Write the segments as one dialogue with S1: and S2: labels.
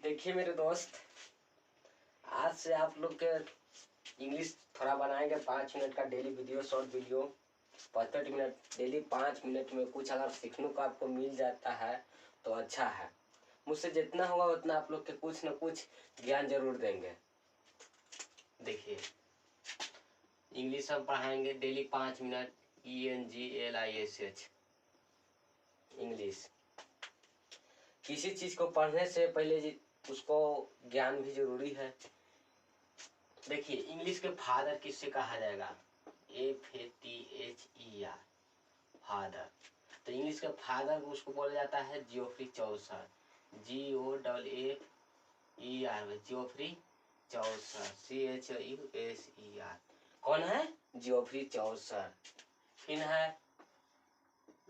S1: देखिए मेरे दोस्त, आज से आप लोग के इंग्लिश थोड़ा बनाएंगे। 5 मिनट का daily video, short video 65 minute daily. 5 minute में कुछ अगर सीखने को आपको मिल जाता है तो अच्छा है। मुझसे जितना होगा उतना आप लोग के कुछ न कुछ ज्ञान जरूर देंगे। देखिए, इंग्लिश हम पढ़ाएंगे डेली 5 मिनट। ENGLISH English. किसी चीज को पढ़ने से पहले उसको ज्ञान भी जरूरी है। देखिए, इंग्लिश के फादर किससे कहा जाएगा? FATHER, father. तो इंग्लिश के फादर को उसको बोला जाता है जियोफ्री चौसर। GOFFER, जियोफ्री चौसर, CHUSER। कौन है? जियोफ्री चौसर। फिर है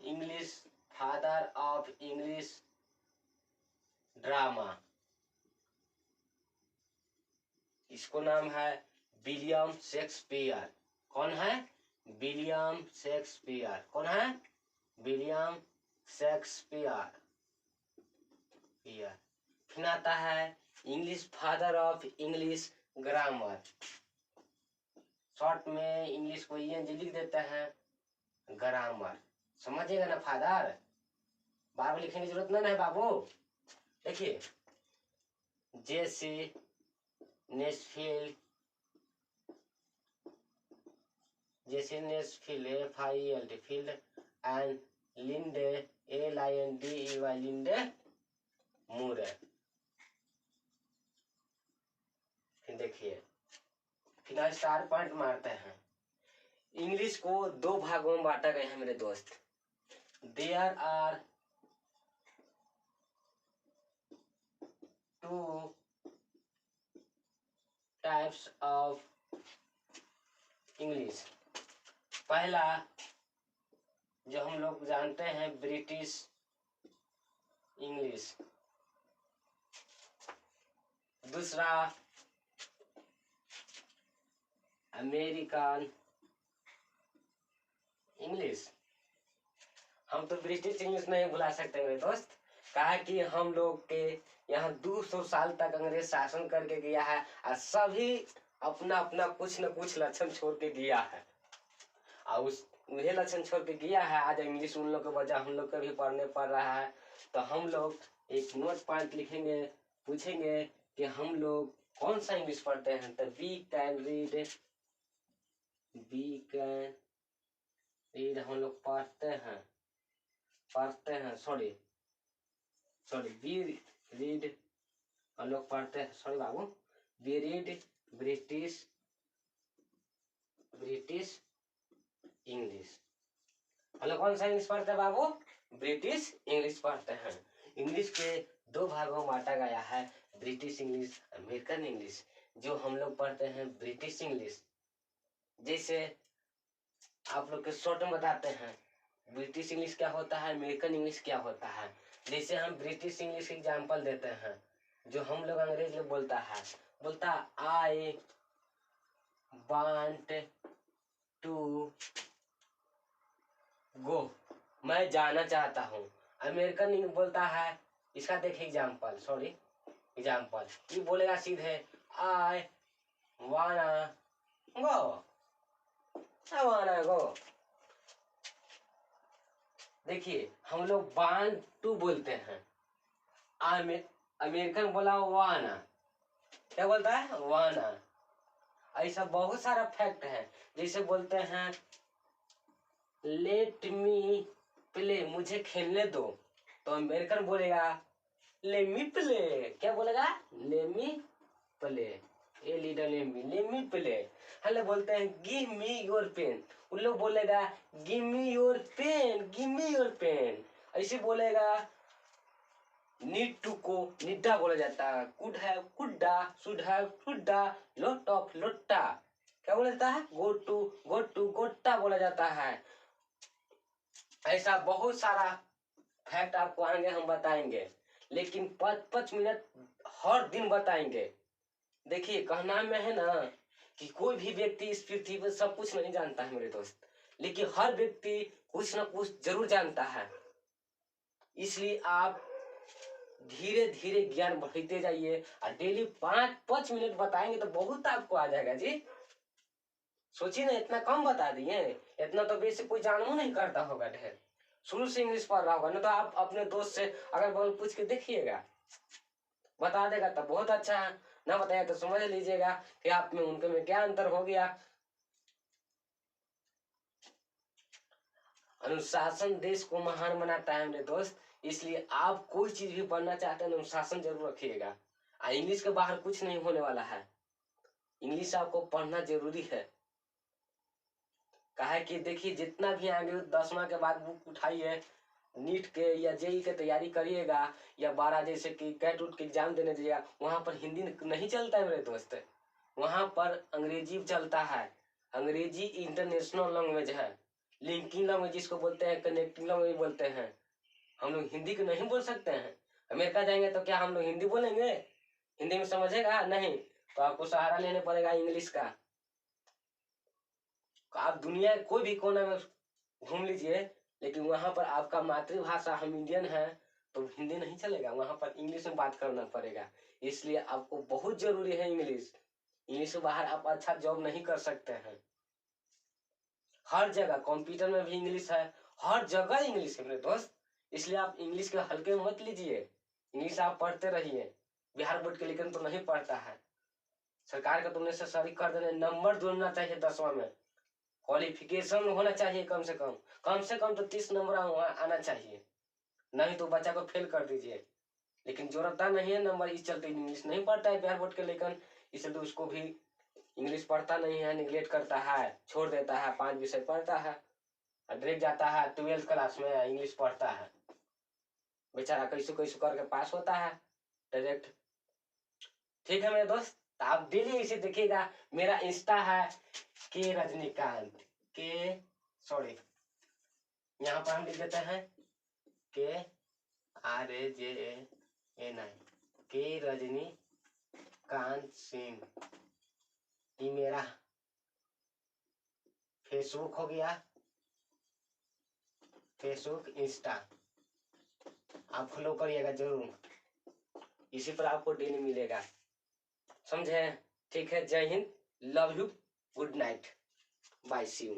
S1: English, father of English drama, इसको नाम है विलियम शेक्सपियर। कौन है? William Shakespeare. कौन है? William Shakespeare. फिर आता है English, father of English grammar. Short में इंग्लिश को ENG लिख देते हैं, ग्रामर। समझिएगा ना फादर? बार बार लिखने की जरूरत नहीं है बाबू। देखिए, J C Nesfield, FIELD, field and Linde, LINDE, Linde Moore. फिर देखिए, फिर स्टार पॉइंट मारते हैं। इंग्लिश को 2 भागों में बांटा गया है मेरे दोस्त। There are 2 types of English. पहला जो हम लोग जानते हैं ब्रिटिश इंग्लिश। दूसरा अमेरिकन इंग्लिश। हम तो ब्रिटिश इंग्लिश नहीं बुला सकते मेरे दोस्त, कहा कि हम लोग के यहाँ 200 साल तक अंग्रेज शासन करके गया है और सभी अपना अपना कुछ न कुछ लक्षण छोड़ के गया है और वही लक्षण छोड़ के गया है। आज इंग्लिश उन लोग के वजह हम लोग को भी पढ़ने पड़ रहा है। तो हम लोग एक नोट पॉइंट लिखेंगे, पूछेंगे कि हम लोग कौन सा इंग्लिश पढ़ते हैं। तो वी कैन रीड हम लोग पढ़ते हैं सॉरी वी रीड हम लोग पढ़ते हैं, सॉरी बाबू, वी रीड ब्रिटिश इंग्लिश। हम लोग कौन सा इंग्लिश पढ़ते हैं बाबू? ब्रिटिश इंग्लिश पढ़ते हैं। इंग्लिश के 2 भागों में बांटा गया है, ब्रिटिश इंग्लिश, अमेरिकन इंग्लिश। जो हम लोग पढ़ते हैं ब्रिटिश इंग्लिश, जैसे आप लोग के शॉर्ट में बताते हैं ब्रिटिश इंग्लिश क्या होता है, अमेरिकन इंग्लिश क्या होता है। जैसे हम ब्रिटिश इंग्लिश के एग्जाम्पल देते हैं, जो हम लोग अंग्रेज लोग बोलता आई वांट टू गो, मैं जाना चाहता हूँ। अमेरिकन इंग्लिश बोलता है, इसका देखिए एग्जाम्पल, ये बोलेगा सीधे आई वाना गो। देखिए, हम लोग वांट टू बोलते हैं, अमेरिकन बोला वाना, क्या बोलता है? वाना। ऐसा बहुत सारा फैक्ट है। जैसे बोलते हैं लेट मी प्ले, मुझे खेलने दो, तो अमेरिकन बोलेगा ले मी प्ले। क्या बोलेगा? ले मी प्ले, ले मी प्ले। हम लोग बोलते हैं गिव मी योर पेन, उन लोग बोलेगा गिव मी योर पेन। ऐसे बोलेगा नीड टू को निड्डा बोला जाता है, कुड है कुड्डा, शुड है शुड्डा, लोट ऑफ लोट्टा, क्या बोला जाता है? गो टू गोट्टा बोला जाता है। ऐसा बहुत सारा फैक्ट आपको आगे हम बताएंगे, लेकिन 5-5 मिनट हर दिन बताएंगे। देखिए, कहना में है ना कि कोई भी व्यक्ति इस पृथ्वी पर सब कुछ नहीं जानता है मेरे दोस्त, लेकिन हर व्यक्ति कुछ न कुछ जरूर जानता है। इसलिए आप धीरे धीरे ज्ञान बढ़ते जाइए और डेली 5 मिनट बताएंगे तो बहुत आपको आ जाएगा जी। सोचिए ना, इतना कम बता दिए, इतना तो बेसिक कोई जानबो नहीं करता होगा ढेर, शुरू से इंग्लिश पढ़ रहा होगा ना। तो आप अपने दोस्त से अगर बगल पूछ के देखिएगा, बता देगा तब बहुत अच्छा है, ना बताया तो समझ लीजिएगा कि आप में उनके में क्या अंतर हो गया। अनुशासन देश को महान बनाता है मेरे दोस्त, इसलिए आप कोई चीज भी पढ़ना चाहते हैं अनुशासन जरूर रखिएगा। इंग्लिश के बाहर कुछ नहीं होने वाला है, इंग्लिश आपको पढ़ना जरूरी है। कहा कि देखिए जितना भी आगे 10वां के बाद बुक उठाइए, नीट के या जेई के तैयारी करिएगा या 12 जैसे कि कैट उट के एग्जाम देने दीजिएगा, वहां पर हिंदी नहीं चलता है मेरे दोस्त, वहां पर अंग्रेजी चलता है। अंग्रेजी इंटरनेशनल लैंग्वेज है, लिंकिंग लैंग्वेज जिसको बोलते हैं, कनेक्टिंग लैंग्वेज बोलते हैं। हम लोग हिंदी को नहीं बोल सकते हैं। अमेरिका जाएंगे तो क्या हम लोग हिंदी बोलेंगे? हिंदी में समझेगा नहीं, तो आपको सहारा लेने पड़ेगा इंग्लिश का। आप दुनिया कोई भी कोना में घूम लीजिए, लेकिन वहां पर आपका मातृभाषा, हम इंडियन है, तो हिंदी नहीं चलेगा, वहां पर इंग्लिश में बात करना पड़ेगा। इसलिए आपको बहुत जरूरी है इंग्लिश। इंग्लिश से बाहर आप अच्छा जॉब नहीं कर सकते हैं। हर जगह कंप्यूटर में भी इंग्लिश है, हर जगह इंग्लिश है मेरे दोस्त, इसलिए आप इंग्लिश के हल्के मत लीजिए, इंग्लिश आप पढ़ते रहिए। बिहार बोर्ड के लेकिन तो नहीं पढ़ता है, सरकार का तुमने से सभी कर देने, नंबर जोड़ना चाहिए 10वां में, क्वालिफिकेशन होना चाहिए कम से कम तो 30 नंबर आना चाहिए, नहीं तो बच्चा को फेल कर दीजिए। लेकिन जोड़ता नहीं है नंबर, इस चलते इंग्लिश नहीं पढ़ता है बिहार बोर्ड के लेकिन, इसलिए तो उसको भी इंग्लिश पढ़ता नहीं है, निगलेक्ट करता है, छोड़ देता है, 5 विषय पढ़ता है, डायरेक्ट जाता है 12th क्लास में इंग्लिश पढ़ता है, बेचारा कैसे कैसे करके पास होता है डायरेक्ट। ठीक है मेरे दोस्त, तो आप डेली इसे देखिएगा। मेरा इंस्टा है के रजनीकांत, के सॉरी यहाँ पर हम लिख देते हैं KRAJNI, के रजनीकांत सिंह। ये मेरा फेसबुक हो गया, फेसबुक इंस्टा आप फॉलो करिएगा जरूर, इसी पर आपको डेली मिलेगा, समझे? ठीक है, जय हिंद, love you, good night, bye, see you.